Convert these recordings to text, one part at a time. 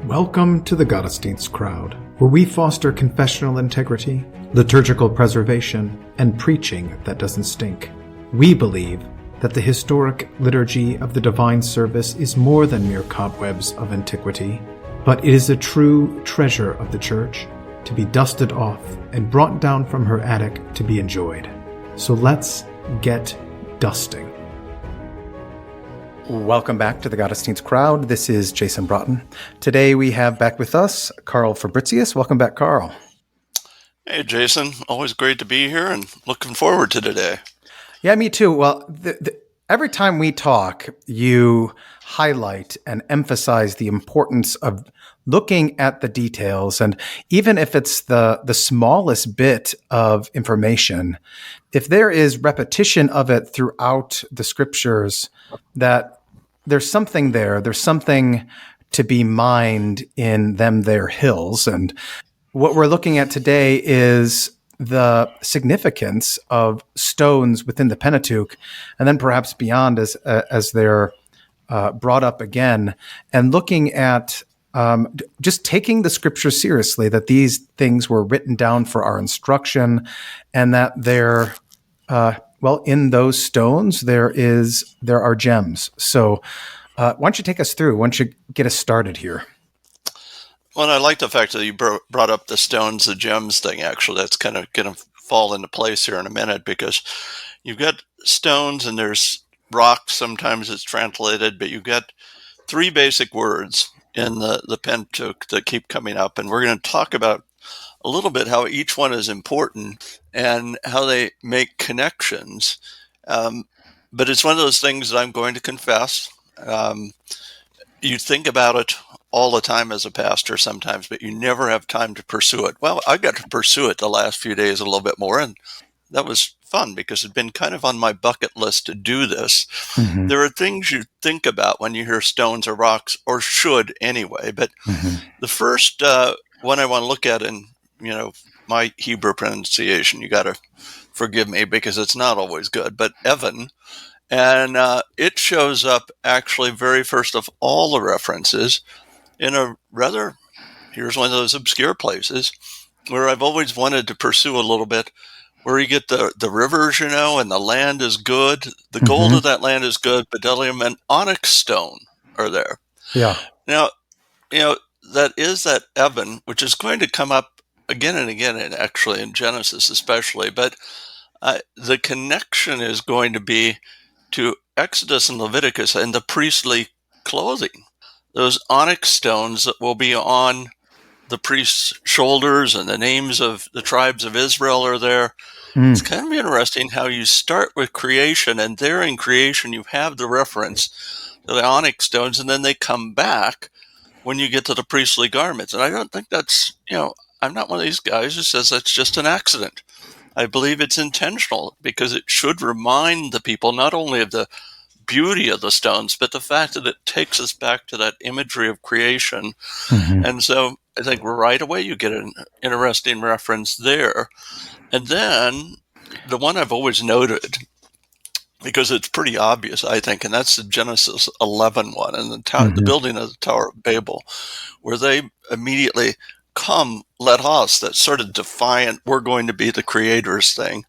Welcome to the Gottesdienst crowd, where we foster confessional integrity, liturgical preservation, and preaching that doesn't stink. We believe that the historic liturgy of the divine service is more than mere cobwebs of antiquity, but it is a true treasure of the Church, to be dusted off and brought down from her attic to be enjoyed. So let's get dusting. Welcome back to the Gottesdienst crowd. This is Jason Braaten. Today we have back with us Karl Fabrizius. Welcome back, Karl. Hey, Jason. Always great to be here and looking forward to today. Yeah, me too. Well, every time we talk, you highlight and emphasize the importance of looking at the details. And even if it's the smallest bit of information, if there is repetition of it throughout the scriptures, that there's something there. There's something to be mined in them there hills. And what we're looking at today is the significance of stones within the Pentateuch, and then perhaps beyond as they're brought up again, and looking at just taking the scriptures seriously, that these things were written down for our instruction, and that they're in those stones, there are gems. So why don't you take us through? Why don't you get us started here? Well, I like the fact that you brought up the stones, the gems thing, actually. That's kind of going to fall into place here in a minute, because you've got stones and there's rocks, sometimes it's translated, but you've got three basic words in the Pentateuch that keep coming up. And we're going to talk about a little bit how each one is important and how they make connections. But it's one of those things that I'm going to confess. You think about it all the time as a pastor sometimes, but you never have time to pursue it. Well, I got to pursue it the last few days a little bit more, and that was fun because it'd been kind of on my bucket list to do this. Mm-hmm. There are things you think about when you hear stones or rocks, or should anyway. But the first one I want to look at, in my Hebrew pronunciation, you got to forgive me because it's not always good, but Evan. And it shows up actually very first of all the references in here's one of those obscure places where I've always wanted to pursue a little bit, where you get the rivers, and the land is good. The gold of that land is good. Bdellium and onyx stone are there. Yeah. Now, that is that Evan, which is going to come up again and again, and actually in Genesis especially. But the connection is going to be to Exodus and Leviticus and the priestly clothing. Those onyx stones that will be on the priest's shoulders, and the names of the tribes of Israel are there. It's kind of interesting how you start with creation, and there in creation you have the reference to the onyx stones, and then they come back when you get to the priestly garments. And I don't think that's, I'm not one of these guys who says that's just an accident. I believe it's intentional, because it should remind the people not only of the beauty of the stones, but the fact that it takes us back to that imagery of creation. And so I think right away you get an interesting reference there. And then the one I've always noted, because it's pretty obvious, I think, and that's the Genesis 11 one, and the building of the Tower of Babel, where they immediately come, let us, that sort of defiant, we're going to be the creators thing,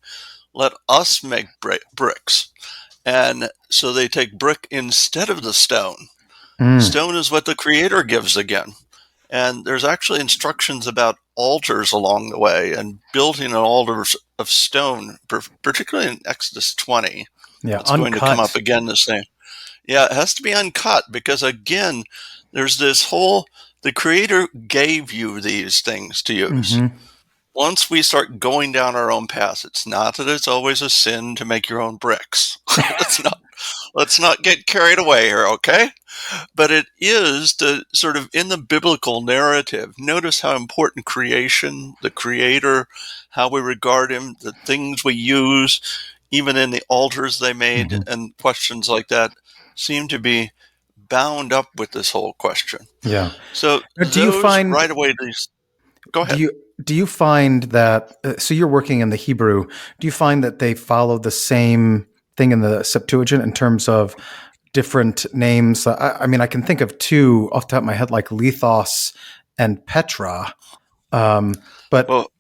let us make bricks. And so they take brick instead of the stone. Stone is what the creator gives again. And there's actually instructions about altars along the way, and building an altar of stone, particularly in Exodus 20. Yeah, it's going to come up again the same. Yeah, it has to be uncut, because again, there's this whole, the creator gave you these things to use. Once we start going down our own path, it's not that it's always a sin to make your own bricks. Let's not get carried away here, okay? But it is to sort of, in the biblical narrative, notice how important creation, the creator, how we regard him, the things we use, even in the altars they made, and questions like that seem to be bound up with this whole question. Yeah. So do you find right away these? Go ahead. Do you find that? So you're working in the Hebrew. Do you find that they follow the same thing in the Septuagint in terms of different names. I mean, I can think of two off the top of my head, like Lithos and Petra. But Well,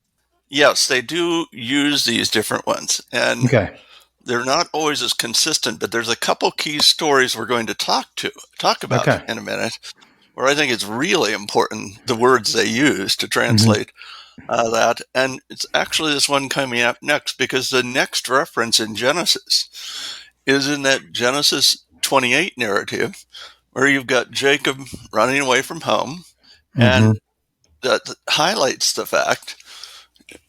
yes, they do use these different ones, and okay, they're not always as consistent, but there's a couple key stories we're going to talk about okay, in a minute, where I think it's really important the words they use to hmm translate that. And it's actually this one coming up next, because the next reference in Genesis is in that Genesis 28 narrative, where you've got Jacob running away from home, hmm and that highlights the fact,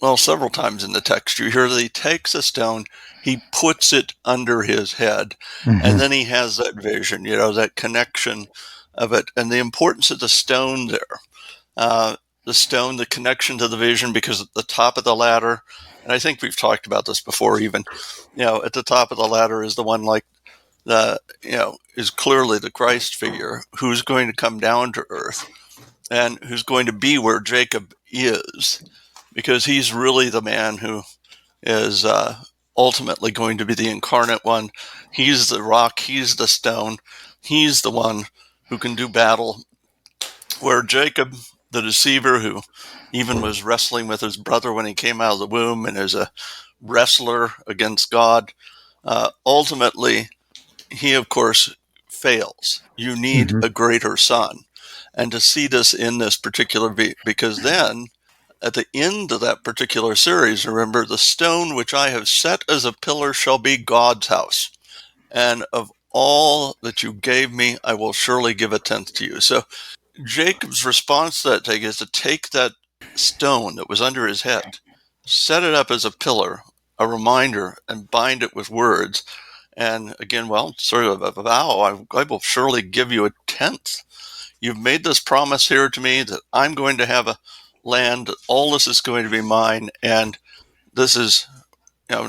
well, several times in the text, you hear that he takes a stone, he puts it under his head, and hmm then he has that vision, that connection of it, and the importance of the stone there. The stone, the connection to the vision, because at the top of the ladder, and I think we've talked about this before even, at the top of the ladder is the one like is clearly the Christ figure who's going to come down to earth and who's going to be where Jacob is, because he's really the man who is ultimately going to be the incarnate one. He's the rock, he's the stone, he's the one who can do battle. Where Jacob, the deceiver, who even was wrestling with his brother when he came out of the womb and is a wrestler against God, ultimately, he, of course, fails. You need hmm a greater son. And to see this in this particular, because then at the end of that particular series, remember, the stone which I have set as a pillar shall be God's house. And of all that you gave me, I will surely give a tenth to you. So Jacob's response to that thing is to take that stone that was under his head, set it up as a pillar, a reminder, and bind it with words. And again, well, sort of a vow, I will surely give you a tenth. You've made this promise here to me that I'm going to have a land, all this is going to be mine, and this is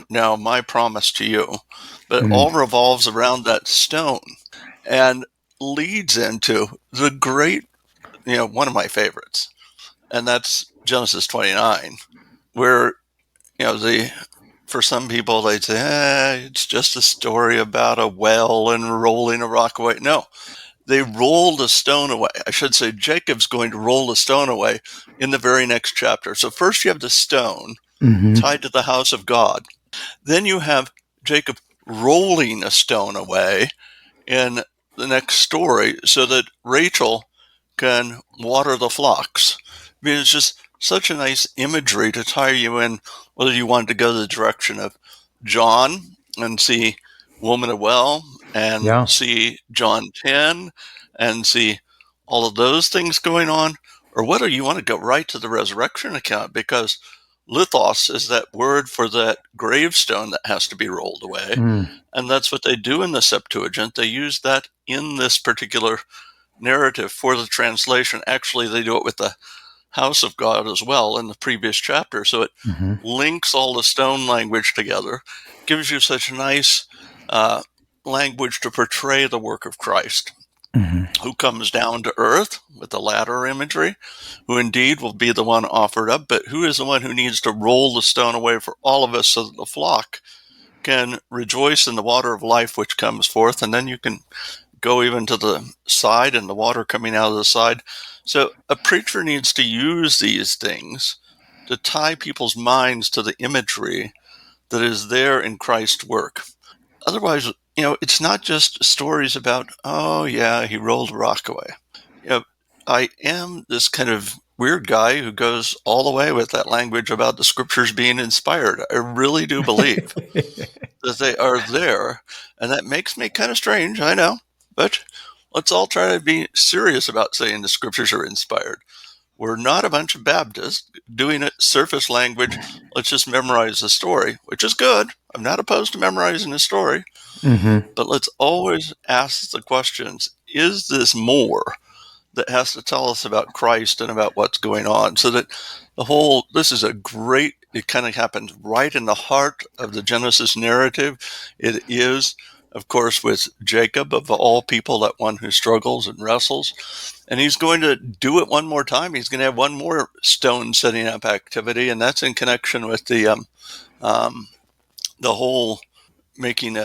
now my promise to you. But it all revolves around that stone and leads into the great, one of my favorites, and that's Genesis 29, where, for some people, they'd say, it's just a story about a well and rolling a rock away. No, they rolled a stone away. I should say Jacob's going to roll the stone away in the very next chapter. So first you have the stone hmm tied to the house of God. Then you have Jacob rolling a stone away in the next story so that Rachel can water the flocks. I mean, it's just such a nice imagery to tie you in, whether you wanted to go the direction of John and see Woman of Well and yeah, see John 10 and see all of those things going on, or whether you want to go right to the resurrection account, because lithos is that word for that gravestone that has to be rolled away. mm And that's what they do in the Septuagint. They use that in this particular narrative for the translation. Actually, they do it with the house of God as well in the previous chapter. So it hmm links all the stone language together, gives you such nice language to portray the work of Christ, hmm who comes down to earth with the ladder imagery, who indeed will be the one offered up, but who is the one who needs to roll the stone away for all of us so that the flock can rejoice in the water of life which comes forth, and then you can go even to the side and the water coming out of the side. So a preacher needs to use these things to tie people's minds to the imagery that is there in Christ's work. Otherwise, it's not just stories about, oh yeah, he rolled a rock away. I am this kind of weird guy who goes all the way with that language about the scriptures being inspired. I really do believe that they are there, and that makes me kind of strange, I know, but let's all try to be serious about saying the scriptures are inspired. We're not a bunch of Baptists doing it surface language. Let's just memorize the story, which is good. I'm not opposed to memorizing the story, hmm but let's always ask the questions, is this more that has to tell us about Christ and about what's going on? So that this is it kind of happens right in the heart of the Genesis narrative. It is, of course, with Jacob, of all people, that one who struggles and wrestles. And he's going to do it one more time. He's going to have one more stone setting up activity, and that's in connection with the whole making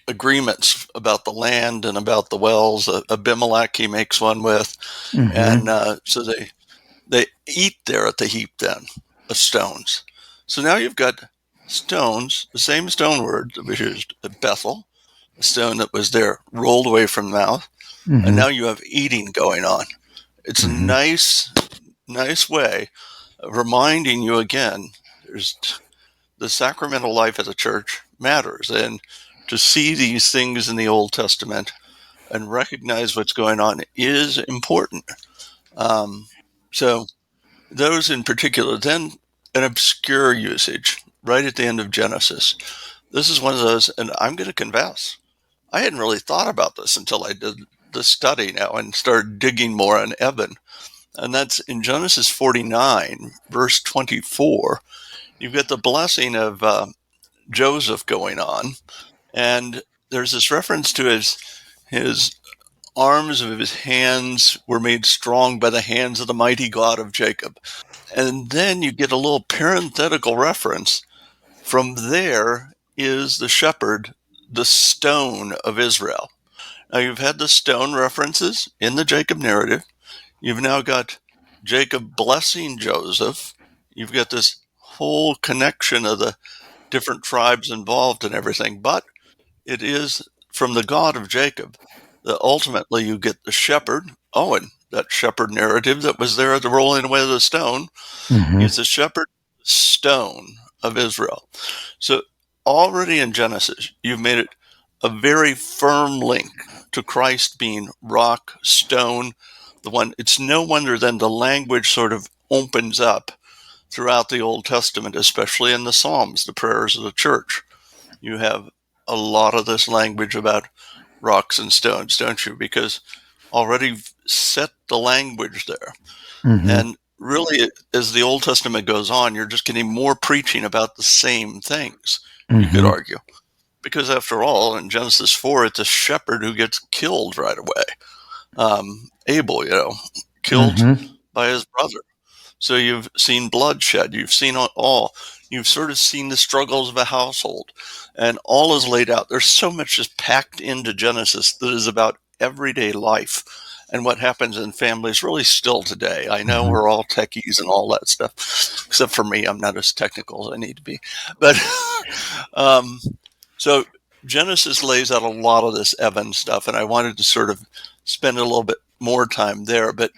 agreements about the land and about the wells. Abimelech, he makes one with, and so they eat there at the heap then of stones. So now you've got stones, the same stone word that was used at Bethel, a stone that was there rolled away from the mouth, and now you have eating going on. It's a nice way of reminding you again, there's the sacramental life of the church matters, and to see these things in the Old Testament and recognize what's going on is important. So those in particular, then an obscure usage right at the end of Genesis. This is one of those, and I'm going to confess, I hadn't really thought about this until I did the study now and started digging more on Eben. And that's in Genesis 49, verse 24. You've got the blessing of Joseph going on, and there's this reference to his arms of his hands were made strong by the hands of the mighty God of Jacob. And then you get a little parenthetical reference. From there is the shepherd, the stone of Israel. Now you've had the stone references in the Jacob narrative. You've now got Jacob blessing Joseph. You've got this whole connection of the different tribes involved and everything. But it is from the God of Jacob that ultimately you get the shepherd, Owen, that shepherd narrative that was there at the rolling away of the stone. He's the shepherd stone of Israel. So already in Genesis, you've made it a very firm link to Christ being rock, stone, the one. It's no wonder then the language sort of opens up throughout the Old Testament, especially in the Psalms, the prayers of the church. You have a lot of this language about rocks and stones, don't you? Because already set the language there. And really, as the Old Testament goes on, you're just getting more preaching about the same things, you could argue. Because after all, in Genesis 4, it's a shepherd who gets killed right away. Abel, killed by his brother. So you've seen bloodshed. You've seen all. You've sort of seen the struggles of a household. And all is laid out. There's so much just packed into Genesis that is about everyday life and what happens in families really still today. I know we're all techies and all that stuff, except for me. I'm not as technical as I need to be. But so Genesis lays out a lot of this Eben stuff, and I wanted to sort of spend a little bit more time there. But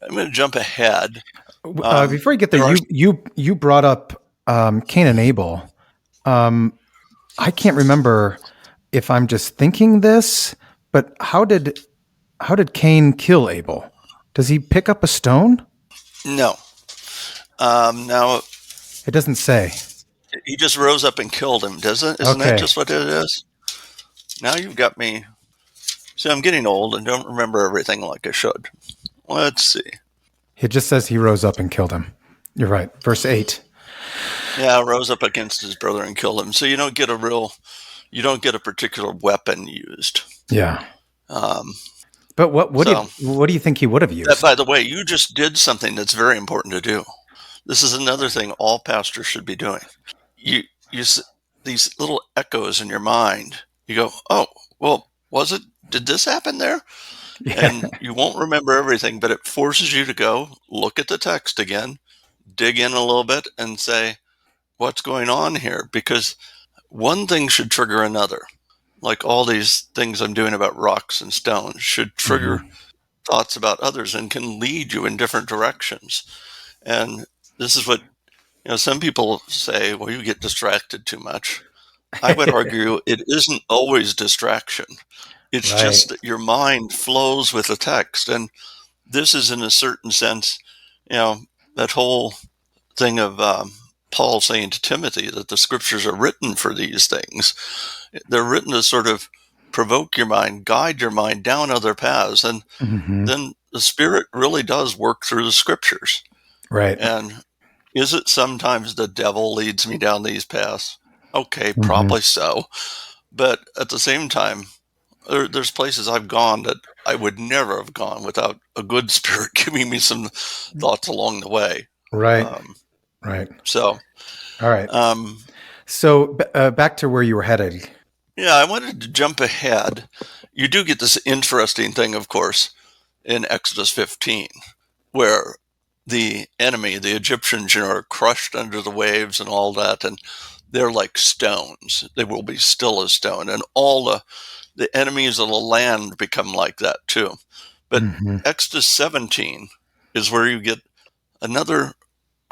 I'm going to jump ahead. Before you get there, you brought up Cain and Abel. I can't remember if I'm just thinking this, but how did Cain kill Abel? Does he pick up a stone? No. Now it doesn't say. He just rose up and killed him, doesn't? Isn't that just what it is? Now you've got me. See, I'm getting old and don't remember everything like I should. Let's see. It just says he rose up and killed him. You're right. Verse 8. Yeah, rose up against his brother and killed him. So you don't get a particular weapon used. Yeah. But what do you think he would have used? That, by the way, you just did something that's very important to do. This is another thing all pastors should be doing. You these little echoes in your mind. You go, oh, well, did this happen there? Yeah. And you won't remember everything, but it forces you to go look at the text again, dig in a little bit and say, what's going on here? Because one thing should trigger another. Like all these things I'm doing about rocks and stones should trigger thoughts about others and can lead you in different directions. And this is what, some people say, well, you get distracted too much. I would argue it isn't always distraction. It's just that your mind flows with the text. And this is in a certain sense, that whole thing of Paul saying to Timothy that the scriptures are written for these things. They're written to sort of provoke your mind, guide your mind down other paths. And then the Spirit really does work through the scriptures. Right. And is it sometimes the devil leads me down these paths? Okay, probably so. But at the same time, there's places I've gone that I would never have gone without a good Spirit giving me some thoughts along the way. Right. Right. So, all right. So back to where you were headed. Yeah, I wanted to jump ahead. You do get this interesting thing, of course, in Exodus 15, where the enemy, the Egyptians, are crushed under the waves and all that, and they're like stones. They will be still as stone, and all the enemies of the land become like that too. But Mm-hmm. Exodus 17 is where you get another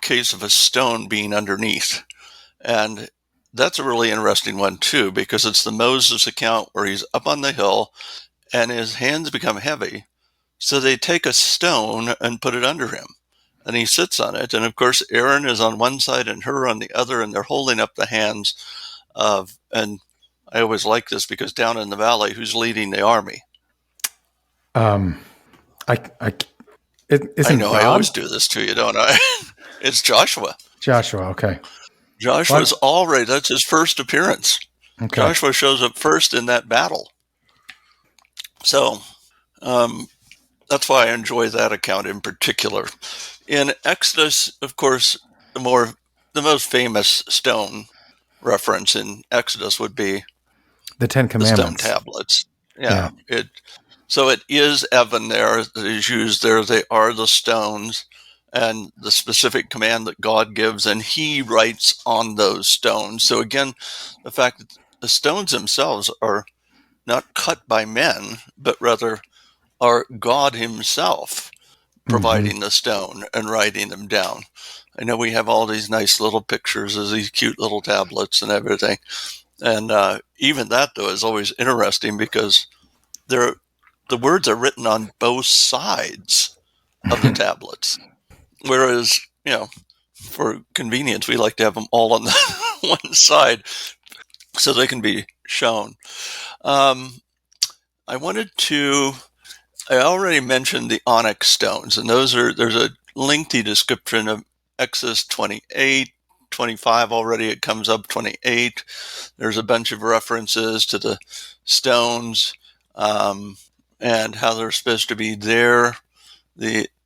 case of a stone being underneath. And that's a really interesting one too, because it's the Moses account where he's up on the hill and his hands become heavy. So they take a stone and put it under him. And he sits on it. And of course, Aaron is on one side and Hur on the other, and they're holding up the hands of, and I always like this because down in the valley, who's leading the army? Um, I it I isn't know I always God? do this to you, don't I? It's Joshua. Joshua. Okay. Joshua's What? already, that's his first appearance. Okay. Joshua shows up first in that battle. So um, that's why I enjoy that account in particular. In Exodus, of course, the most famous stone reference in Exodus would be The Ten the stone Commandments. tablets. Yeah. Yeah, so it is Evan there that is used there. They are the stones and the specific command that God gives, and he writes on those stones. So again, the fact that the stones themselves are not cut by men, but rather are God himself Mm-hmm. providing the stone and writing them down. I know we have all these nice little pictures of these cute little tablets and everything. And even that, though, is always interesting because they're the words are written on both sides of the tablets. Whereas, for convenience, we like to have them all on the one side so they can be shown. Um, I wanted to, I already mentioned the onyx stones, and there's a lengthy description of Exodus 28, 25 already, it comes up 28. There's a bunch of references to the stones um, and how they're supposed to be there.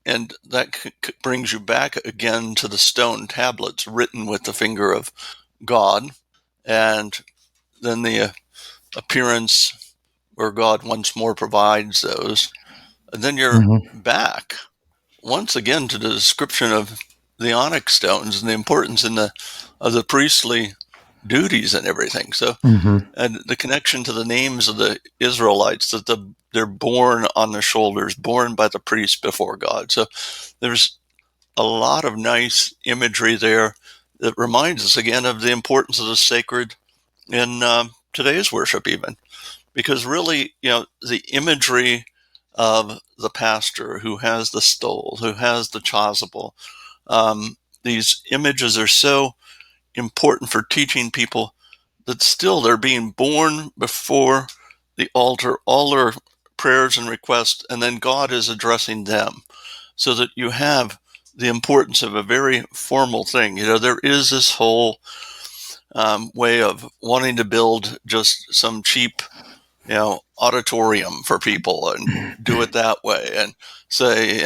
And that brings you back again to the stone tablets written with the finger of God, and then the appearance where God once more provides those. And then you're Mm-hmm. back once again to the description of the onyx stones and the importance of the priestly duties and everything. So, Mm-hmm. and the connection to the names of the Israelites, that they're born on the shoulders, born by the priest before God. So there's a lot of nice imagery there that reminds us again of the importance of the sacred in today's worship, even because really, the imagery of the pastor who has the stole, who has the chasuble, these images are so important for teaching people that still they're being born before the altar, all their prayers and requests, and then God is addressing them, so that you have the importance of a very formal thing. There is this whole way of wanting to build just some cheap, auditorium for people and do it that way, and say,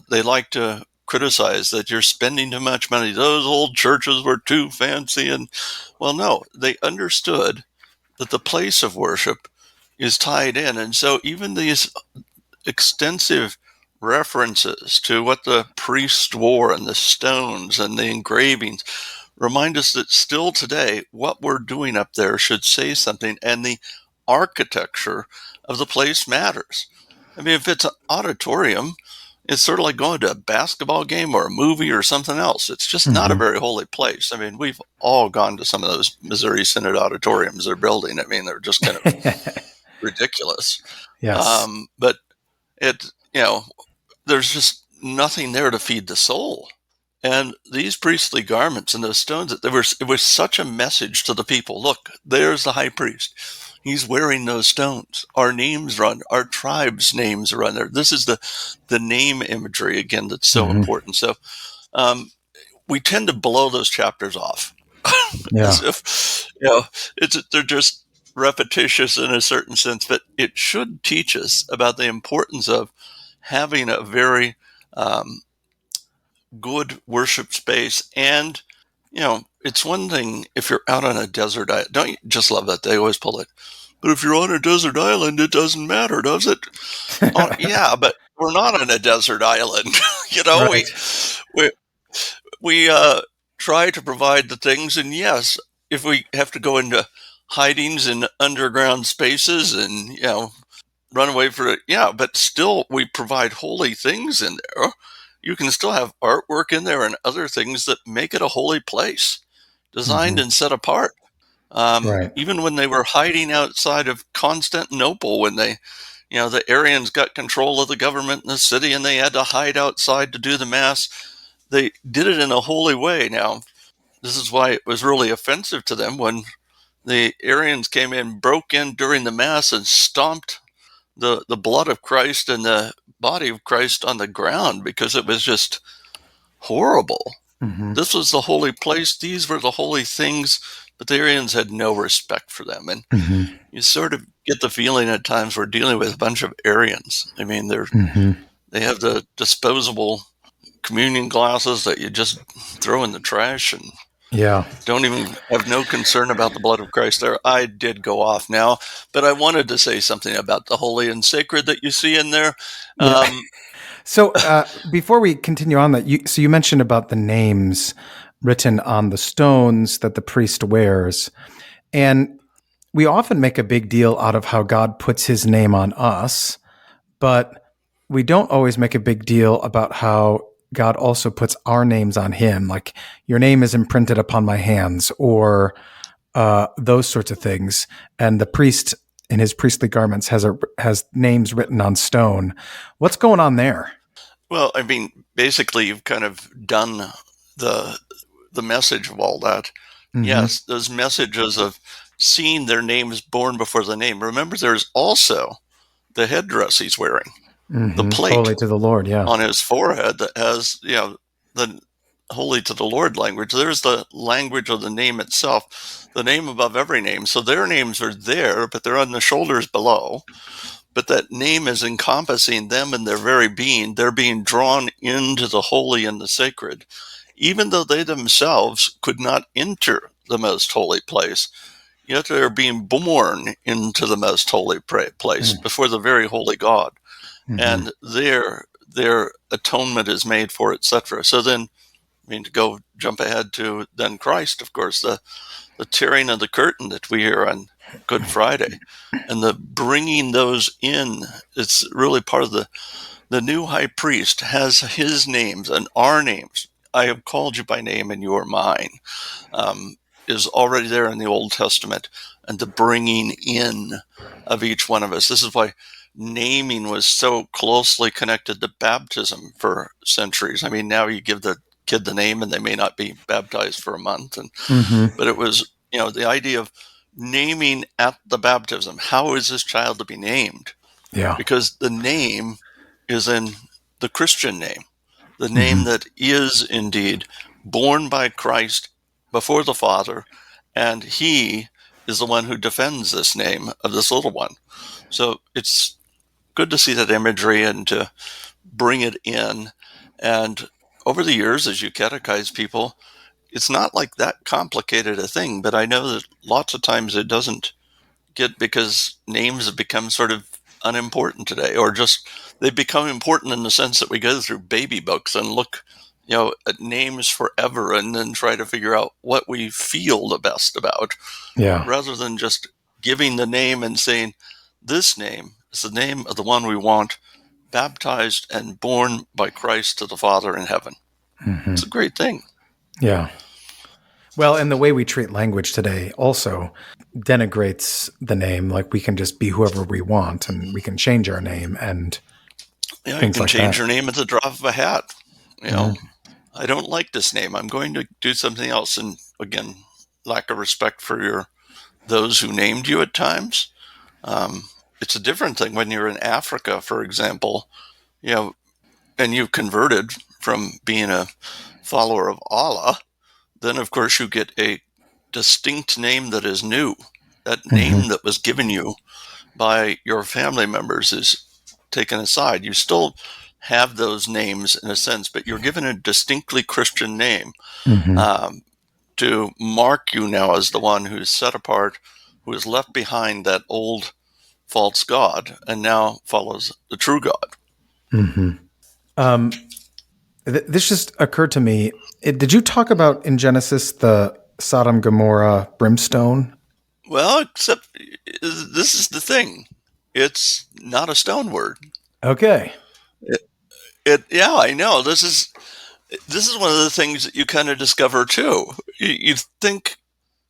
they like to criticize that you're spending too much money. Those old churches were too fancy. And well, no, they understood that the place of worship is tied in. And so even these extensive references to what the priests wore and the stones and the engravings remind us that still today, what we're doing up there should say something, and the architecture of the place matters. I mean, if it's an auditorium, it's sort of like going to a basketball game or a movie or something else. It's just not a Mm-hmm. very holy place. I mean, we've all gone to some of those Missouri Synod auditoriums they're building. I mean, they're just kind of ridiculous. Yes. But it, there's just nothing there to feed the soul. And these priestly garments and those stones, it was such a message to the people. Look, there's the high priest. He's wearing those stones. Our names run, our tribe's names are on there. This is the name imagery again that's so Mm-hmm. important. So we tend to blow those chapters off Yeah. as if they're just repetitious in a certain sense, but it should teach us about the importance of having a very good worship space. And it's one thing if you're out on a desert. Don't you just love that they always pull it? but if you're on a desert island, it doesn't matter, does it? Yeah, but we're not on a desert island. You know, Right. we we try to provide the things, and yes, if we have to go into hidings in underground spaces and run away for it, yeah, but still we provide holy things in there. You can still have artwork in there and other things that make it a holy place, designed Hmm. and set apart. Right. Even when they were hiding outside of Constantinople, when the Arians got control of the government in the city and they had to hide outside to do the mass, they did it in a holy way. Now, this is why it was really offensive to them when the Arians came in, broke in during the mass, and stomped the blood of Christ and the body of Christ on the ground, because it was just horrible. Hmm. This was the holy place. These were the holy things, but the Arians had no respect for them. And Hmm. you sort of get the feeling at times we're dealing with a bunch of Arians. I mean, Hmm. they have the disposable communion glasses that you just throw in the trash and Yeah. don't even have no concern about the blood of Christ there. I did go off now, but I wanted to say something about the holy and sacred that you see in there. Yeah. Um, So before we continue on, you mentioned about the names written on the stones that the priest wears, and we often make a big deal out of how God puts His name on us, but we don't always make a big deal about how God also puts our names on Him, like your name is imprinted upon my hands, or those sorts of things. And the priest in his priestly garments has names written on stone. What's going on there? well, I mean, basically, you've kind of done the the message of all that. Hmm. Yes, those messages of seeing their names born before the name. Remember, there's also the headdress he's wearing, the Hmm. plate Holy to the Lord. Yeah. on his forehead that has, the holy to the Lord language. There's the language of the name itself, the name above every name. So their names are there, but they're on the shoulders below. But that name is encompassing them and their very being. They're being drawn into the holy and the sacred, even though they themselves could not enter the most holy place. Yet they're being born into the most holy place before the very holy God, Mm-hmm. and their atonement is made for, etc. So then, I mean, to go jump ahead to then Christ, of course, the tearing of the curtain that we hear on Good Friday, and the bringing those in. It's really part of the new high priest has his names and our names. I have called you by name and you are mine. Um, is already there in the Old Testament, and the bringing in of each one of us. This is why naming was so closely connected to baptism for centuries. I mean, now you give the kid the name and they may not be baptized for a month, Hmm. but it was, the idea of naming at the baptism. How is this child to be named? Yeah. Because the name is in the Christian name, the name Hmm. that is indeed born by Christ before the Father, and He is the one who defends this name of this little one. So it's good to see that imagery and to bring it in. And over the years, as you catechize people, it's not like that complicated a thing, but I know that lots of times it doesn't get, because names have become sort of unimportant today, or just they become important in the sense that we go through baby books and look, at names forever and then try to figure out what we feel the best about, Yeah. rather than just giving the name and saying, this name is the name of the one we want, baptized and born by Christ to the Father in heaven. Hmm. It's a great thing. Yeah. Well, and the way we treat language today also denigrates the name. Like we can just be whoever we want and we can change our name and Yeah, you things can like change that. your name at the drop of a hat. You know, Hmm. I don't like this name. I'm going to do something else. And again, lack of respect for those who named you at times. Um, it's a different thing when you're in Africa, for example, and you've converted from being a follower of Allah. Then, of course, you get a distinct name that is new. That Hmm. name that was given you by your family members is taken aside. You still have those names in a sense, but you're given a distinctly Christian name, Hmm. um, to mark you now as the one who's set apart, who has left behind that old false god and now follows the true God. This just occurred to me. Did you talk about in Genesis the Sodom Gomorrah brimstone? Well, except this is the thing. It's not a stone word. Okay. Yeah, I know. This is one of the things that you kind of discover too. You think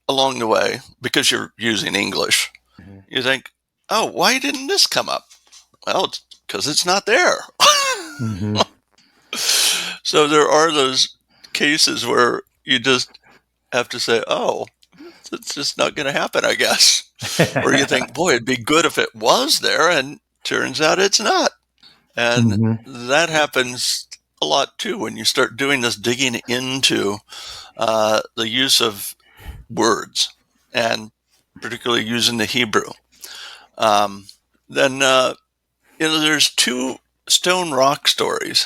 along the way, because you're using English, you think, oh, why didn't this come up? Well, it's because it's not there. So there are those cases where you just have to say, oh, it's just not going to happen, I guess. Or you think, boy, it'd be good if it was there, and turns out it's not. And that happens a lot too when you start doing this digging into the use of words, and particularly using the Hebrew. Then there's 2 stone rock stories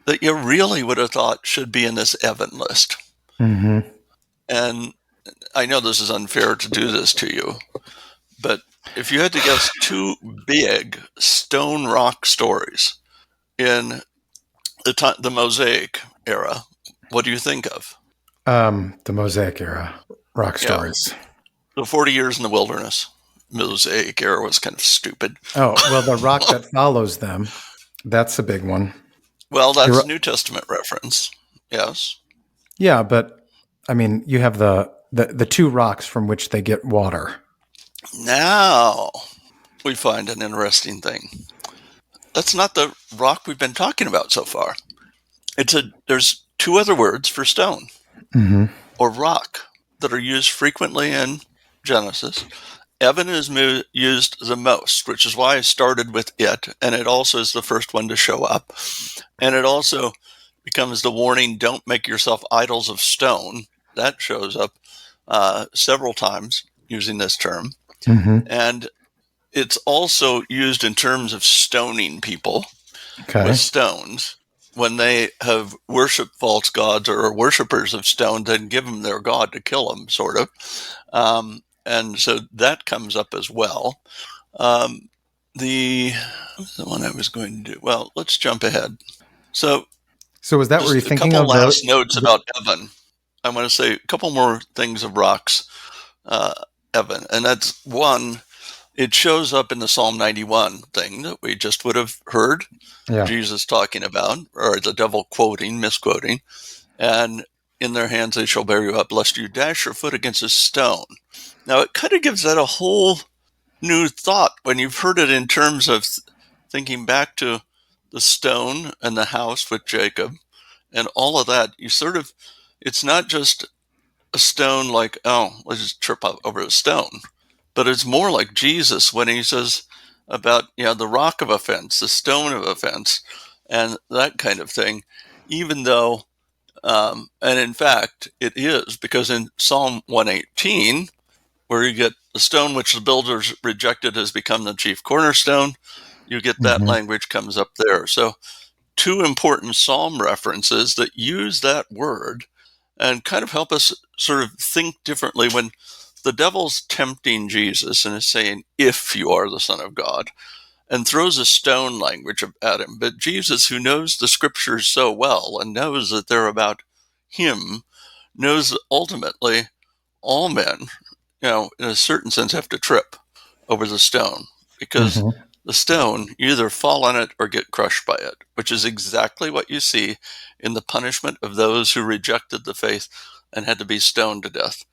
that you really would have thought should be in this Evan list. And I know this is unfair to do this to you, but if you had to guess 2 big stone rock stories in the Mosaic era, what do you think of? The Mosaic era rock stories. The 40 years in the wilderness. Mosaic era was kind of stupid. Oh, well, the rock that follows them, that's a big one. Well, that's a New Testament reference. Yes. Yeah, but I mean, you have the 2 rocks from which they get water. Now we find an interesting thing. That's not the rock we've been talking about so far. There's 2 other words for stone or rock that are used frequently in Genesis. Evan is used the most, which is why I started with it, and it also is the first one to show up. And it also becomes the warning, don't make yourself idols of stone. That shows up several times using this term. And it's also used in terms of stoning people with stones. When they have worshipped false gods or are worshippers of stone, then give them their god to kill them, sort of. And so that comes up as well. The one I was going to do. Well, let's jump ahead. So is that where you're thinking of? A couple of last notes about Evan. I want to say a couple more things of rocks, Evan. And that's one, it shows up in the Psalm 91 thing that we just would have heard Jesus talking about, or the devil misquoting. And in their hands they shall bear you up, lest you dash your foot against a stone. Now, it kind of gives that a whole new thought when you've heard it in terms of thinking back to the stone and the house with Jacob and all of that. You sort of, it's not just a stone like, oh, let's just trip up over a stone, but it's more like Jesus when he says about, the rock of offense, the stone of offense, and that kind of thing, even though, and in fact, it is, because in Psalm 118, where you get the stone which the builders rejected has become the chief cornerstone, you get that language comes up there. So 2 important psalm references that use that word and kind of help us sort of think differently when the devil's tempting Jesus and is saying, if you are the Son of God, and throws a stone language at him. But Jesus, who knows the scriptures so well and knows that they're about him, knows that ultimately all men, in a certain sense, have to trip over the stone, because the stone, you either fall on it or get crushed by it, which is exactly what you see in the punishment of those who rejected the faith and had to be stoned to death.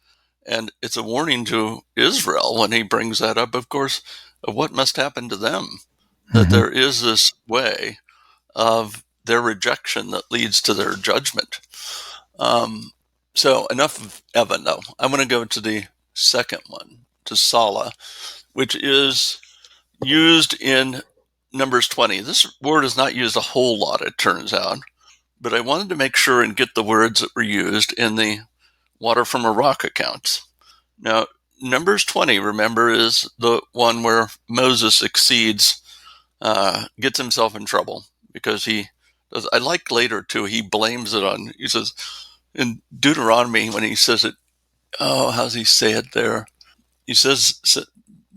And it's a warning to Israel when he brings that up, of course, of what must happen to them, that there is this way of their rejection that leads to their judgment. So enough of Evan, though. I want to go to the second one, to Sala, which is used in Numbers 20. This word is not used a whole lot, it turns out, but I wanted to make sure and get the words that were used in the water from a rock accounts. Now, Numbers 20, remember, is the one where Moses gets himself in trouble because he does. I like later, too, he blames it on, he says, in Deuteronomy, when he says it, how's he say it there? he says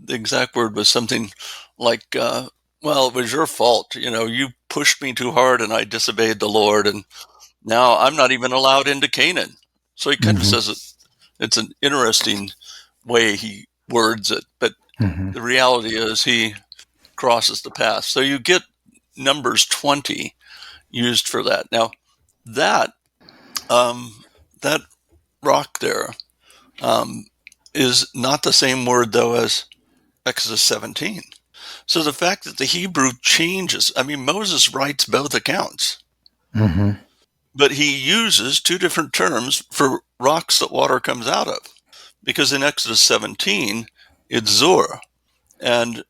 the exact word was something like, well, it was your fault. You pushed me too hard and I disobeyed the Lord, and now I'm not even allowed into Canaan. So he kind of says it's an interesting way he words it, but the reality is he crosses the path. So you get Numbers 20 used for that. Now, that that rock there is not the same word, though, as Exodus 17. So the fact that the Hebrew changes, Moses writes both accounts, but he uses two different terms for rocks that water comes out of, because in Exodus 17, it's Zur. And,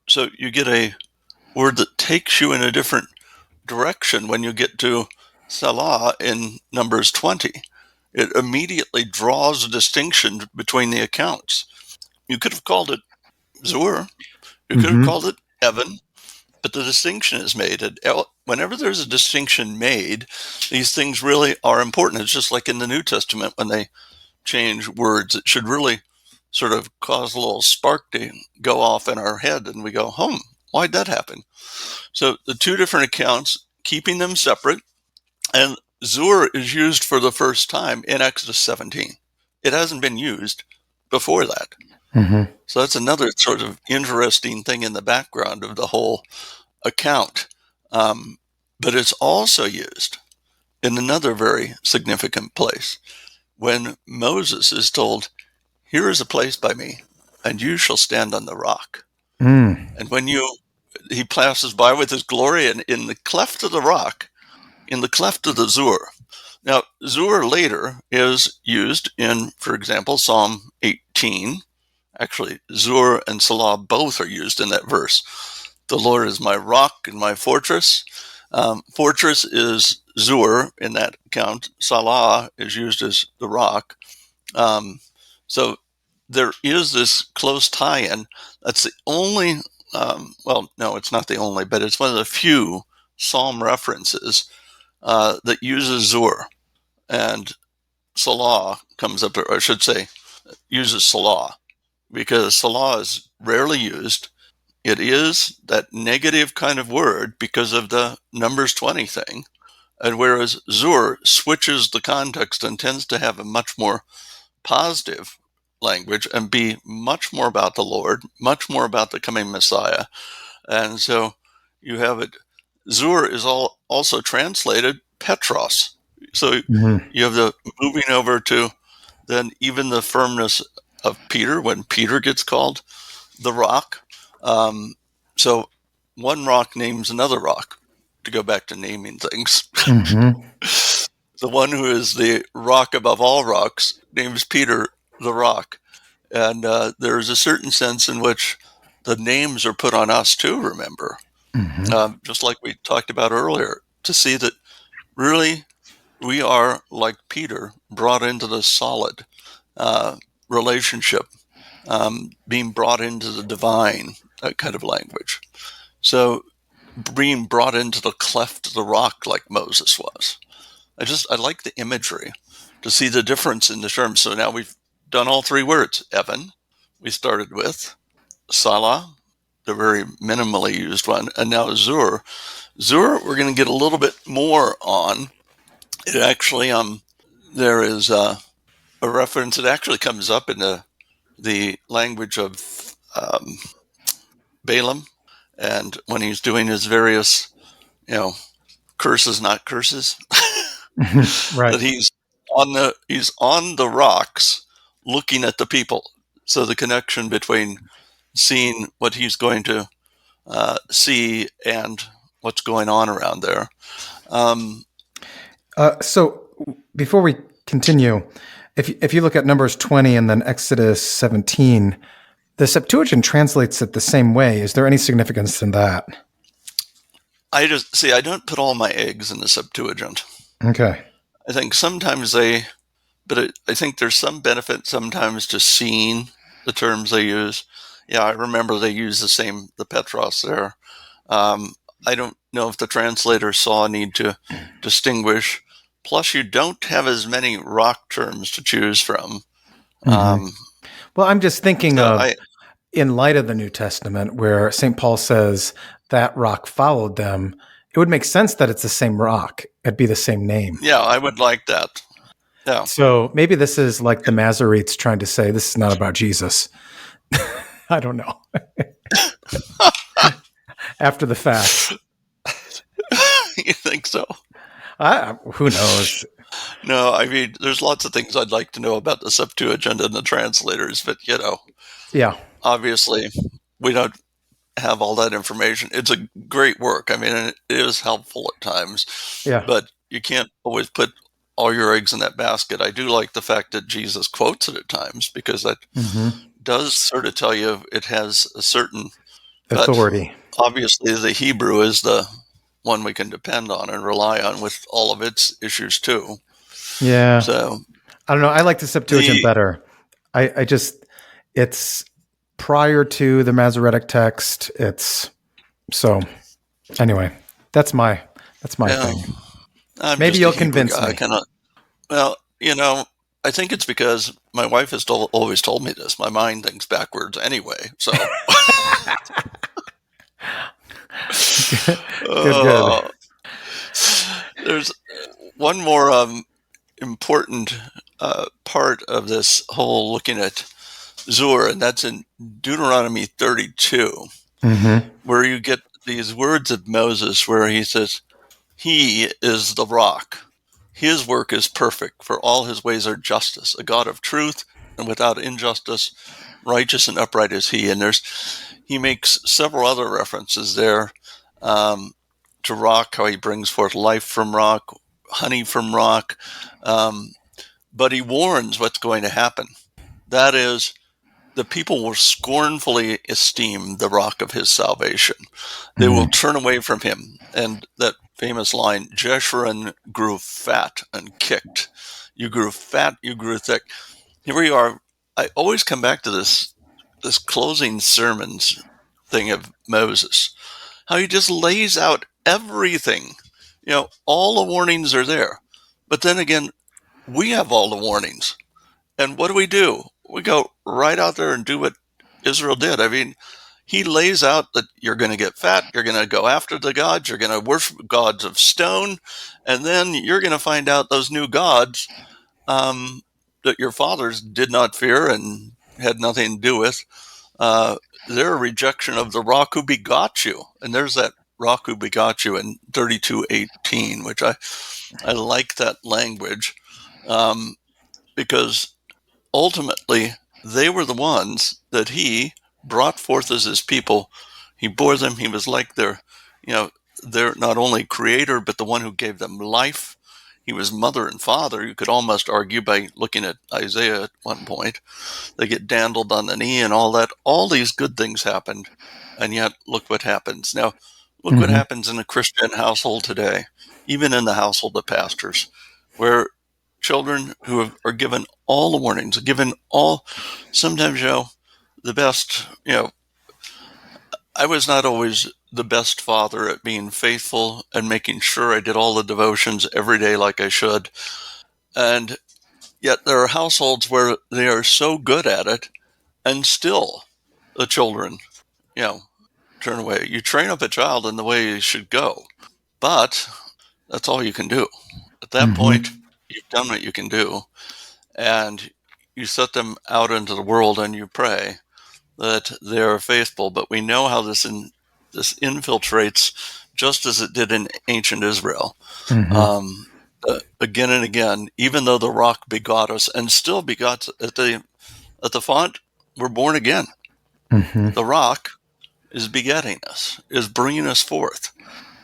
so you get a word that takes you in a different direction when you get to Salah in Numbers 20. It immediately draws a distinction between the accounts. You could have called it Zur, you could have called it Evan, but the distinction is made. And whenever there's a distinction made, these things really are important. It's just like in the New Testament when they change words. It should really sort of cause a little spark to go off in our head, and we go, why'd that happen? So the two different accounts, keeping them separate, and Zur is used for the first time in Exodus 17. It hasn't been used before that. So that's another sort of interesting thing in the background of the whole account. But it's also used in another very significant place when Moses is told, "Here is a place by me, and you shall stand on the rock." And when he passes by with his glory, and in the cleft of the rock, in the cleft of the Zur. Now, Zur later is used in, for example, Psalm 18. Actually, Zur and Salah both are used in that verse. The Lord is my rock and my fortress. Fortress is Zur in that account. Salah is used as the rock. So there is this close tie-in. That's the only, no, it's not the only, but it's one of the few Psalm references that uses Zur. And Salah comes up, or I should say, uses Salah, because Salah is rarely used. It is that negative kind of word because of the Numbers 20 thing. And whereas Zur switches the context and tends to have a much more positive language and be much more about the Lord, much more about the coming Messiah. And so you have it, Zur is also translated Petros. So you have the moving over to then even the firmness of Peter when Peter gets called the rock. So one rock names another rock, to go back to naming things. The one who is the rock above all rocks names Peter the rock. And there's a certain sense in which the names are put on us too, remember. Just like we talked about earlier, to see that really we are, like Peter, brought into the solid relationship, being brought into the divine, that kind of language. So being brought into the cleft of the rock like Moses was. I like the imagery to see the difference in the terms. So now we've done all three words. Evan, we started with. Salah, the very minimally used one. And now Zur. Zur, we're going to get a little bit more on. It actually, there is a reference. It actually comes up in the language of Balaam, and when he's doing his various, curses, not curses, Right. that he's on the rocks, looking at the people. So the connection between seeing what he's going to see and what's going on around there. So before we continue, if you look at Numbers 20 and then Exodus 17, the Septuagint translates it the same way. Is there any significance in that? I don't put all my eggs in the Septuagint. Okay. I think sometimes I think there's some benefit sometimes to seeing the terms they use. Yeah, I remember they use the Petros there. I don't know if the translator saw a need to distinguish. Plus, you don't have as many rock terms to choose from. Well, I'm just thinking So of, in light of the New Testament, where St. Paul says that rock followed them, it would make sense that it's the same rock. It'd be the same name. yeah, I would like that. Yeah. So maybe this is like the Masoretes trying to say this is not about Jesus. I don't know. After the fact. You think so? Who knows? No, I mean, there's lots of things I'd like to know about the Septuagint and the translators, but, Yeah. obviously we don't have all that information. It's a great work. I mean, it is helpful at times, Yeah. but you can't always put all your eggs in that basket. I do like the fact that Jesus quotes it at times, because that does sort of tell you it has a certain authority. But obviously, the Hebrew is the one we can depend on and rely on with all of its issues too. Yeah. So I don't know. I like the Septuagint better. I just, it's prior to the Masoretic text. It's so anyway, that's my thing. Maybe you'll convince me. Well, I think it's because my wife has always told me this. My mind thinks backwards anyway. So good. There's one more important part of this whole looking at Zur, and that's in Deuteronomy 32, where you get these words of Moses where he says, "He is the rock. His work is perfect, for all his ways are justice, a God of truth and without injustice, righteous and upright is he." And he makes several other references there to rock, how he brings forth life from rock, honey from rock. But he warns what's going to happen. That is, the people will scornfully esteem the rock of his salvation. They will turn away from him. And that famous line, Jeshurun grew fat and kicked. You grew fat, you grew thick. Here we are. I always come back to this closing sermons thing of Moses, how he just lays out everything. All the warnings are there. But then again, we have all the warnings. And what do? We go right out there and do what Israel did. I mean, he lays out that you're going to get fat, you're going to go after the gods, you're going to worship gods of stone, and then you're going to find out those new gods that your fathers did not fear and had nothing to do with. They're a rejection of the rock who begot you. And there's that rock who begot you in 32:18, which I like that language, because ultimately they were the ones that he brought forth as his people. He bore them. He was like their not only creator, but the one who gave them life. He was mother and father. You could almost argue by looking at Isaiah at one point. They get dandled on the knee and all that. All these good things happened, and yet look what happens. Now, look what happens in a Christian household today, even in the household of pastors, where children who are given all the warnings, sometimes, the best, I was not always the best father at being faithful and making sure I did all the devotions every day like I should. And yet there are households where they are so good at it, and still the children, turn away. You train up a child in the way he should go, but that's all you can do. At that point, you've done what you can do, and you set them out into the world and you pray that they are faithful. But we know how this infiltrates, just as it did in ancient Israel. Again and again, even though the rock begot us and still begot at the font, we're born again. The rock is begetting us, is bringing us forth,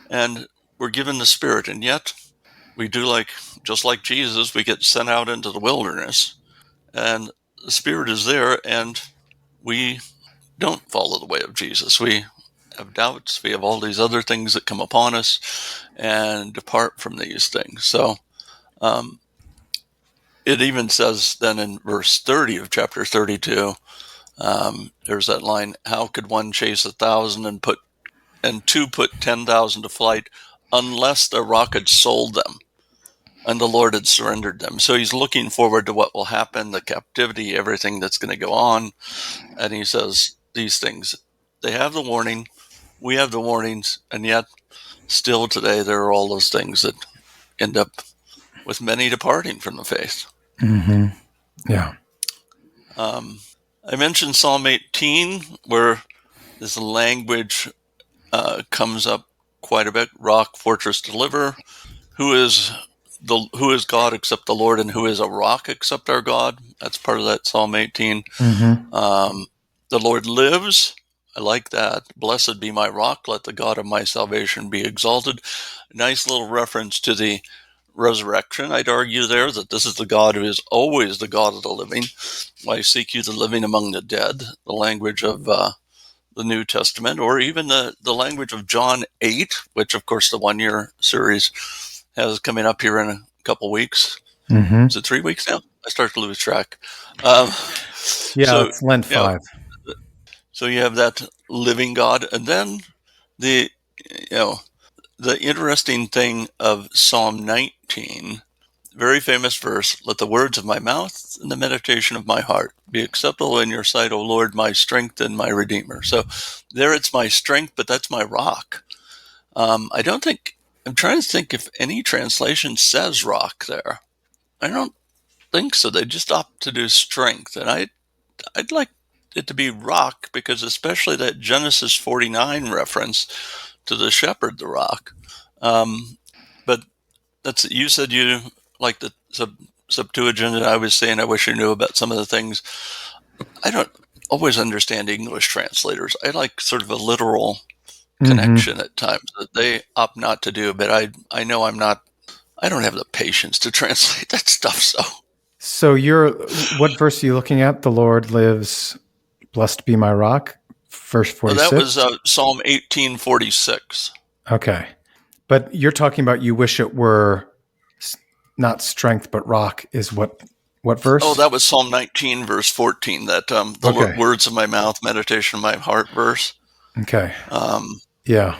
and we're given the Spirit. And yet we do just like Jesus, we get sent out into the wilderness, and the Spirit is there, and we don't follow the way of Jesus. We have doubts. We have all these other things that come upon us and depart from these things. So it even says then in verse 30 of chapter 32, there's that line, how could one chase 1,000 and two put 10,000 to flight unless the rock had sold them? and the Lord had surrendered them. So he's looking forward to what will happen, the captivity, everything that's going to go on. And he says these things. They have the warning, we have the warnings, and yet still today there are all those things that end up with many departing from the faith. Mm-hmm. Yeah. I mentioned Psalm 18, where this language comes up quite a bit. Rock, fortress, deliverer. Who is God except the Lord, and who is a rock except our God? That's part of that Psalm 18. Mm-hmm. The Lord lives. I like that. Blessed be my rock. Let the God of my salvation be exalted. Nice little reference to the resurrection. I'd argue there that this is the God who is always the God of the living. Why seek you the living among the dead? The language of the New Testament, or even the language of John 8, which, of course, the 1-year series has coming up here in a couple weeks. Mm-hmm. Is it 3 weeks now? I start to lose track. Yeah, it's Lent 5. So you have that living God, and then the the interesting thing of Psalm 19, very famous verse: "Let the words of my mouth and the meditation of my heart be acceptable in your sight, O Lord, my strength and my redeemer." So there, it's my strength, but that's my rock. I'm trying to think if any translation says rock there. I don't think so. They just opt to do strength, and I'd like it to be rock, because especially that Genesis 49 reference to the shepherd, the rock. But you said you like the Septuagint, and I was saying I wish I knew about some of the things. I don't always understand English translators. I like sort of a literal connection at times that they opt not to do, but I know I don't have the patience to translate that stuff. So what verse are you looking at? The Lord lives, blessed be my rock, verse 46? That was Psalm 18:46. Okay. But you're talking about you wish it were not strength, but rock is what verse? Oh, that was Psalm 19, verse 14, that Okay. words of my mouth, meditation of my heart verse. Okay. Yeah.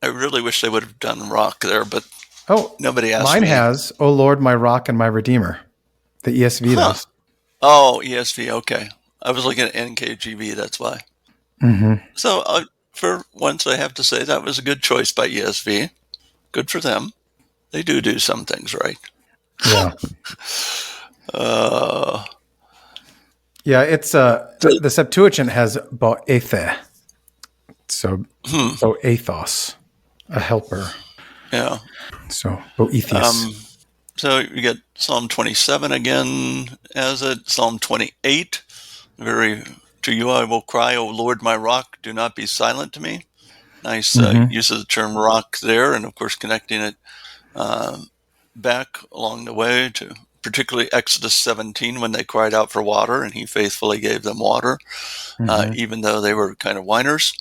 I really wish they would have done rock there, but nobody asked mine me. Mine has, "O Lord, my rock and my redeemer." The ESV does. Oh, ESV, okay. I was looking at NKJV, that's why. Mm-hmm. So for once, I have to say that was a good choice by ESV. Good for them. They do some things right. Yeah. Yeah, it's the Septuagint has boethe. So boethos, a helper. Yeah. So boethius. So you get Psalm 27 again as it. Psalm 28, to you I will cry, O Lord, my rock, do not be silent to me. Nice use of the term rock there, and of course connecting it back along the way to particularly Exodus 17, when they cried out for water, and he faithfully gave them water, even though they were kind of whiners.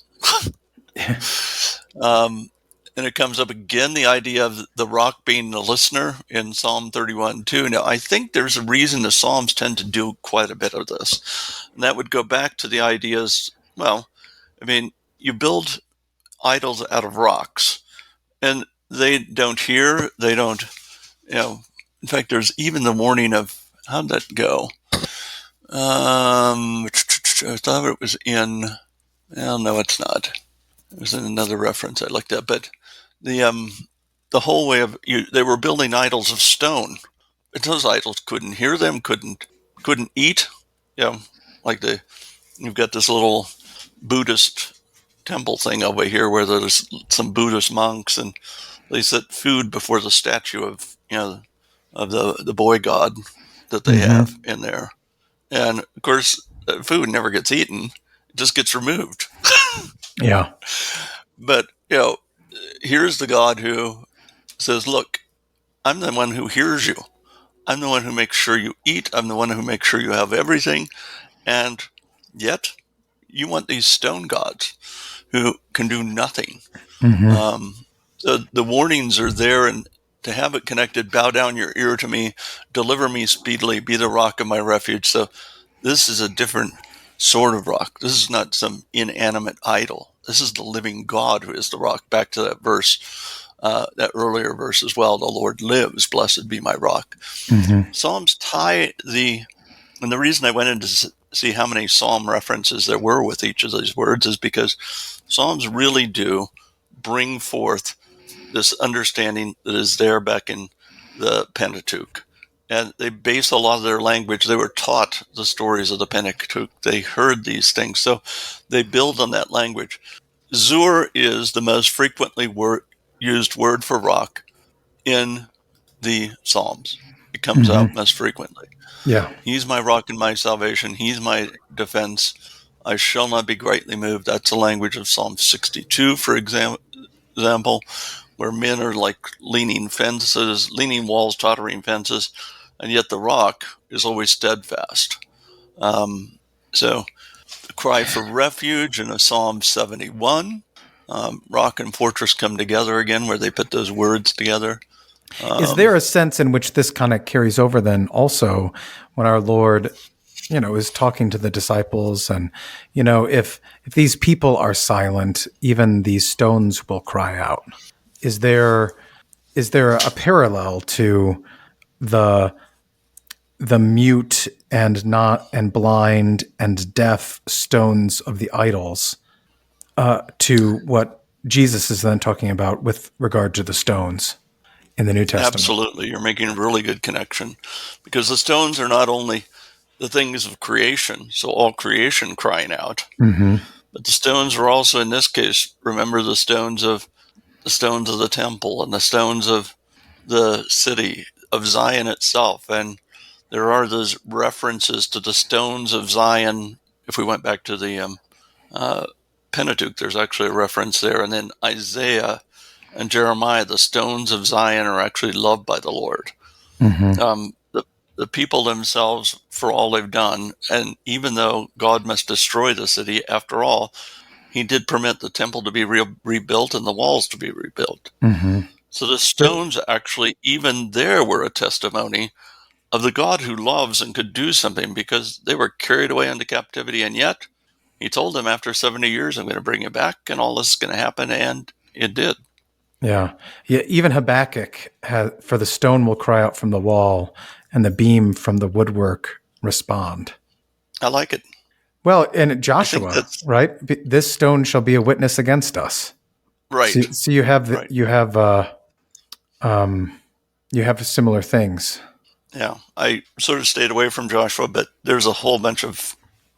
And it comes up again, the idea of the rock being the listener in Psalm 31:2. Now, I think there's a reason the Psalms tend to do quite a bit of this. And that would go back to the ideas, well, I mean, you build idols out of rocks, and they don't hear, they don't, in fact, there's even the warning of, how'd that go? I thought it was in, well, no, it's not. It was in another reference I looked at, but the whole way of they were building idols of stone. And those idols couldn't hear them, couldn't eat. Like you've got this little Buddhist temple thing over here where there's some Buddhist monks, and they set food before the statue of of the boy god that they have in there, and of course food never gets eaten; it just gets removed. Yeah, but here's the God who says, "Look, I'm the one who hears you. I'm the one who makes sure you eat. I'm the one who makes sure you have everything, and yet you want these stone gods who can do nothing." The warnings are there, and to have it connected, bow down your ear to me, deliver me speedily, be the rock of my refuge. So this is a different sort of rock. This is not some inanimate idol. This is the living God who is the rock. Back to that verse that earlier verse as well. The Lord lives, blessed be my rock. Mm-hmm. Psalms tie and the reason I went in to see how many psalm references there were with each of these words is because Psalms really do bring forth this understanding that is there back in the Pentateuch. And they base a lot of their language. They were taught the stories of the Pentateuch. They heard these things. So they build on that language. Zur is the most frequently used word for rock in the Psalms. It comes out Mm-hmm. most frequently. Yeah. He's my rock and my salvation. He's my defense. I shall not be greatly moved. That's the language of Psalm 62, for example, where men are like leaning fences, leaning walls, tottering fences, and yet the rock is always steadfast. So the cry for refuge in a Psalm 71, rock and fortress come together again, where they put those words together. Is there a sense in which this kind of carries over then also when our Lord, is talking to the disciples and, if these people are silent, even these stones will cry out? Is there a parallel to the mute and not and blind and deaf stones of the idols to what Jesus is then talking about with regard to the stones in the New Testament? Absolutely. You're making a really good connection, because the stones are not only the things of creation, so all creation crying out, Mm-hmm. but the stones are also, in this case, remember the stones of the temple and the stones of the city of Zion itself. And there are those references to the stones of Zion. If we went back to the Pentateuch, there's actually a reference there. And then Isaiah and Jeremiah, the stones of Zion are actually loved by the Lord. Mm-hmm. The people themselves, for all they've done, and even though God must destroy the city, after all, he did permit the temple to be rebuilt and the walls to be rebuilt. Mm-hmm. So the stones actually, even there, were a testimony of the God who loves and could do something, because they were carried away into captivity. And yet he told them, after 70 years, I'm going to bring you back and all this is going to happen. And it did. Yeah. Even Habakkuk had, for the stone will cry out from the wall and the beam from the woodwork respond. I like it. Well, and Joshua, right? This stone shall be a witness against us. Right. So you have right. you have similar things. Yeah. I sort of stayed away from Joshua, but there's a whole bunch of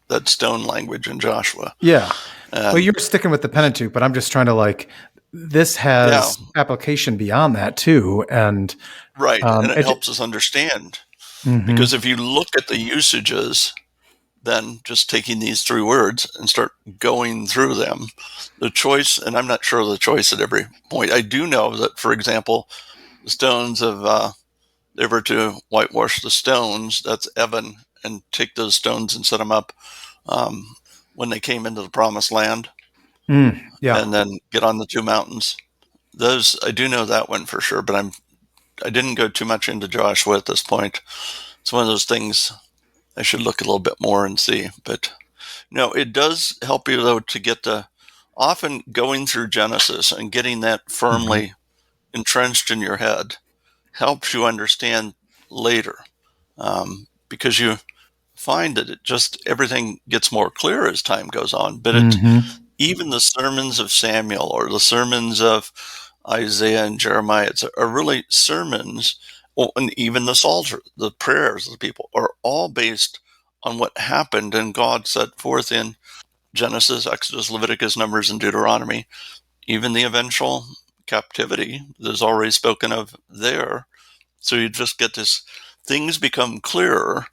that stone language in Joshua. Yeah. Well, you're sticking with the Pentateuch, but I'm just trying to this has application beyond that too. And right. And it helps us understand, mm-hmm. because if you look at the usages, then just taking these three words and start going through them, the choice, and I'm not sure of the choice at every point. I do know that, for example, the stones of, they were to whitewash the stones, that's Evan, and take those stones and set them up when they came into the promised land. Yeah. And then get on the two mountains. Those, I do know that one for sure, but I didn't go too much into Joshua at this point. It's one of those things I should look a little bit more and see. But no, it does help you, though, to get often going through Genesis and getting that firmly entrenched in your head helps you understand later, because you find that everything gets more clear as time goes on. But even the sermons of Samuel or the sermons of Isaiah and Jeremiah are really sermons, and even the Psalter, the prayers of the people, are all based on what happened and God set forth in Genesis, Exodus, Leviticus, Numbers, and Deuteronomy. Even the eventual captivity that is already spoken of there. So you just get this, things become clearer,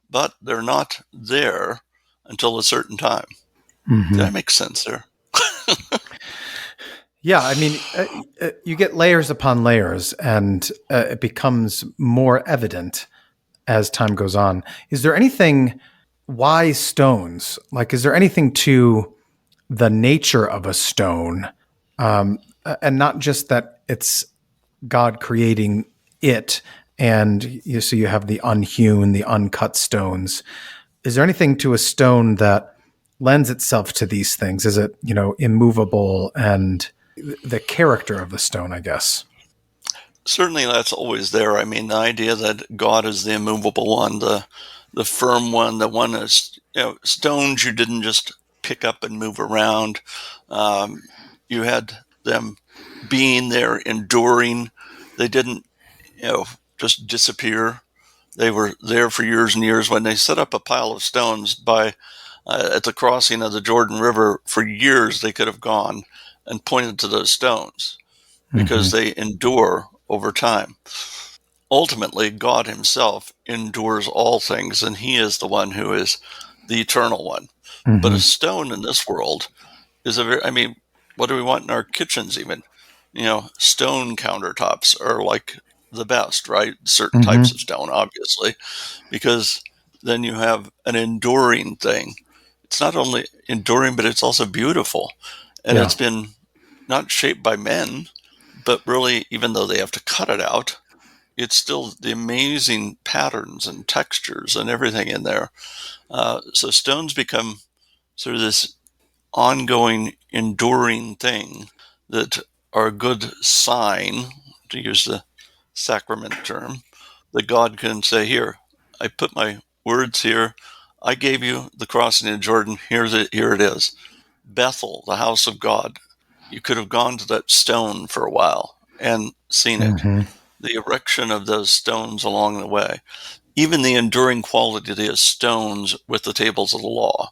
but they're not there until a certain time. Did that make sense there? Yeah, I mean, you get layers upon layers, and it becomes more evident as time goes on. Is there anything, why stones? Is there anything to the nature of a stone, and not just that it's God creating it, and so you have the unhewn, the uncut stones. Is there anything to a stone that lends itself to these things? Is it, immovable and the character of the stone, I guess. Certainly that's always there. I mean, the idea that God is the immovable one, the firm one, the one that's, stones you didn't just pick up and move around. You had them being there, enduring. They didn't, just disappear. They were there for years and years. When they set up a pile of stones at the crossing of the Jordan River, for years they could have gone and pointed to those stones because they endure over time. Ultimately, God himself endures all things, and he is the one who is the eternal one. But a stone in this world is what do we want in our kitchens even? Stone countertops are like the best, right? Certain types of stone, obviously, because then you have an enduring thing. It's not only enduring, but it's also beautiful. And Yeah. it's been not shaped by men, but really, even though they have to cut it out, it's still the amazing patterns and textures and everything in there. So stones become sort of this ongoing, enduring thing that are a good sign, to use the sacrament term, that God can say, here, I put my words here. I gave you the crossing of Jordan. Here it is. Bethel, the house of God. You could have gone to that stone for a while and seen it. The erection of those stones along the way, even the enduring quality of those stones with the tables of the law,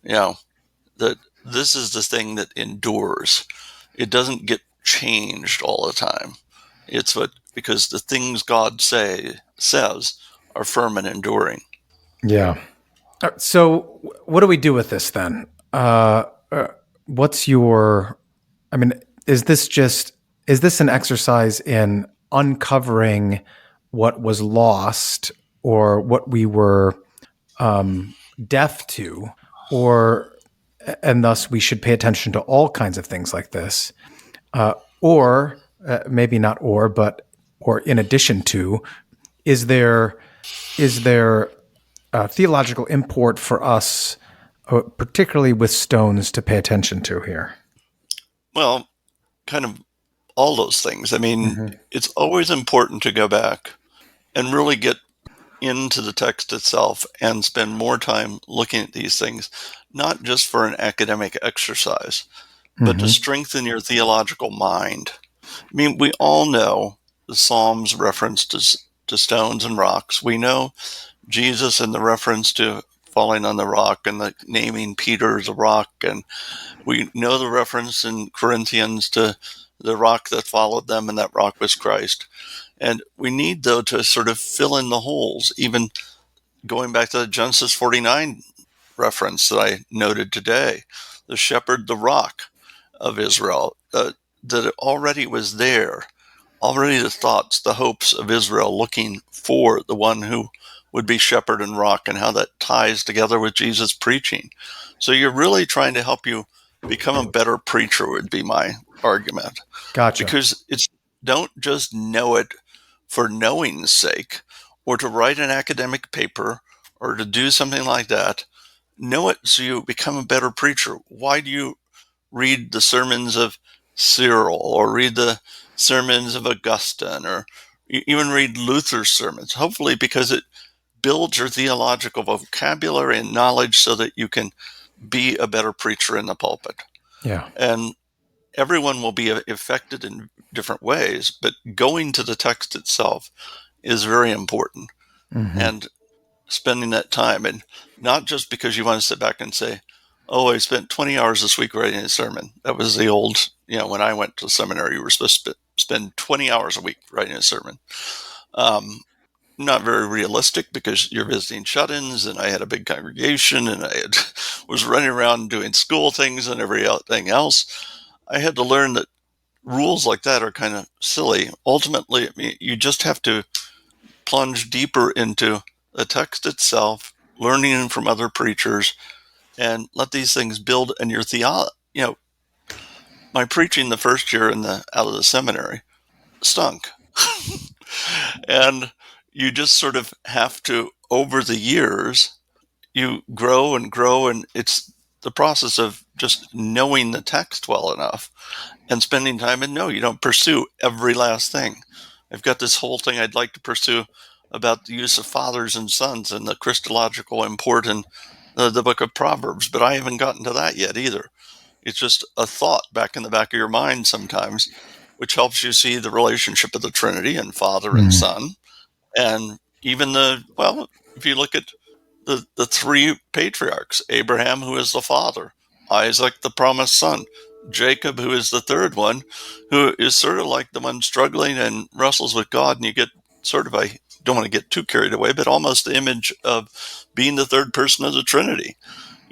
that this is the thing that endures. It doesn't get changed all the time. Because the things God says are firm and enduring. Yeah. So, what do we do with this then? What's your? I mean, is this an exercise in uncovering what was lost or what we were deaf to, or and thus we should pay attention to all kinds of things like this, or maybe not or in addition to, is there theological import for us, particularly with stones, to pay attention to here? Well, kind of all those things. I mean, it's always important to go back and really get into the text itself and spend more time looking at these things, not just for an academic exercise, but to strengthen your theological mind. I mean, we all know the Psalms reference to stones and rocks. We know Jesus and the reference to falling on the rock and the naming Peter as a rock. And we know the reference in Corinthians to the rock that followed them, and that rock was Christ. And we need, though, to sort of fill in the holes, even going back to the Genesis 49 reference that I noted today, the shepherd, the rock of Israel, that it already was there, already the thoughts, the hopes of Israel looking for the one who would be shepherd and rock, and how that ties together with Jesus' preaching. So you're really trying to help you become a better preacher, would be my argument. Gotcha. Because don't just know it for knowing's sake, or to write an academic paper, or to do something like that. Know it so you become a better preacher. Why do you read the sermons of Cyril, or read the sermons of Augustine, or even read Luther's sermons? Hopefully because it builds your theological vocabulary and knowledge so that you can be a better preacher in the pulpit. Yeah. And everyone will be affected in different ways, but going to the text itself is very important. And spending that time, and not just because you want to sit back and say, oh, I spent 20 hours this week writing a sermon. That was the old, when I went to seminary, you were supposed to spend 20 hours a week writing a sermon. Not very realistic, because you're visiting shut-ins, and I had a big congregation, and was running around doing school things and everything else. I had to learn that rules like that are kind of silly. Ultimately, I mean, you just have to plunge deeper into the text itself, learning from other preachers, and let these things build in your theology. My preaching the first year out of the seminary stunk. And you just sort of have to, over the years, you grow and grow, and it's the process of just knowing the text well enough and spending time, and no, you don't pursue every last thing. I've got this whole thing I'd like to pursue about the use of fathers and sons and the Christological import in the book of Proverbs, but I haven't gotten to that yet either. It's just a thought back in the back of your mind sometimes, which helps you see the relationship of the Trinity and Father and Son. And even if you look at the three patriarchs, Abraham, who is the father, Isaac, the promised son, Jacob, who is the third one, who is sort of like the one struggling and wrestles with God, and you get sort of, I don't want to get too carried away, but almost the image of being the third person of the Trinity.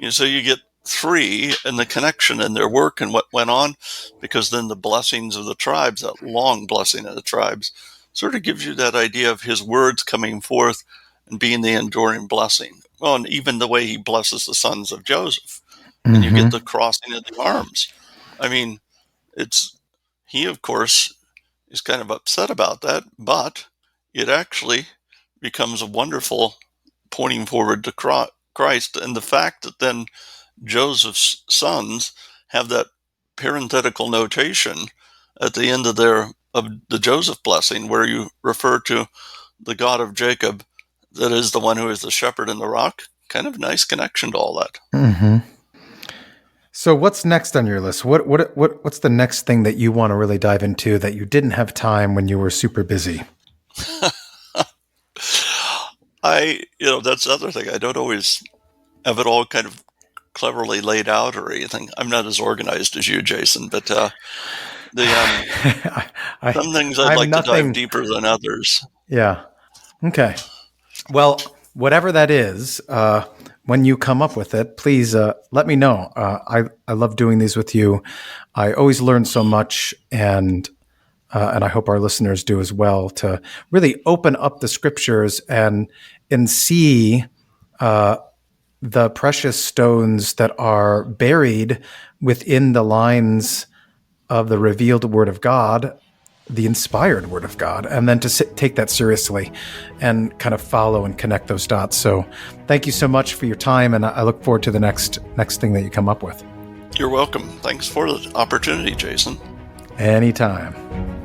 So you get three and the connection and their work and what went on, because then the blessings of the tribes, that long blessing of the tribes, sort of gives you that idea of his words coming forth and being the enduring blessing. Well, and even the way he blesses the sons of Joseph, and you get the crossing of the arms. I mean, he, of course, is kind of upset about that, but it actually becomes a wonderful pointing forward to Christ. And the fact that then Joseph's sons have that parenthetical notation at the end of the Joseph blessing, where you refer to the God of Jacob, that is the one who is the shepherd and the rock. Kind of nice connection to all that. Mm-hmm. So what's next on your list? What's the next thing that you want to really dive into that you didn't have time when you were super busy? That's the other thing. I don't always have it all kind of cleverly laid out or anything. I'm not as organized as you, Jason, but some things I'd like to dive deeper than others. Yeah. Okay. Well, whatever that is, when you come up with it, please let me know. I love doing these with you. I always learn so much, and I hope our listeners do as well, to really open up the scriptures and see the precious stones that are buried within the lines of the revealed Word of God, the inspired Word of God, and then to take that seriously and kind of follow and connect those dots. So thank you so much for your time, and I look forward to the next thing that you come up with. You're welcome. Thanks for the opportunity, Jason. Anytime.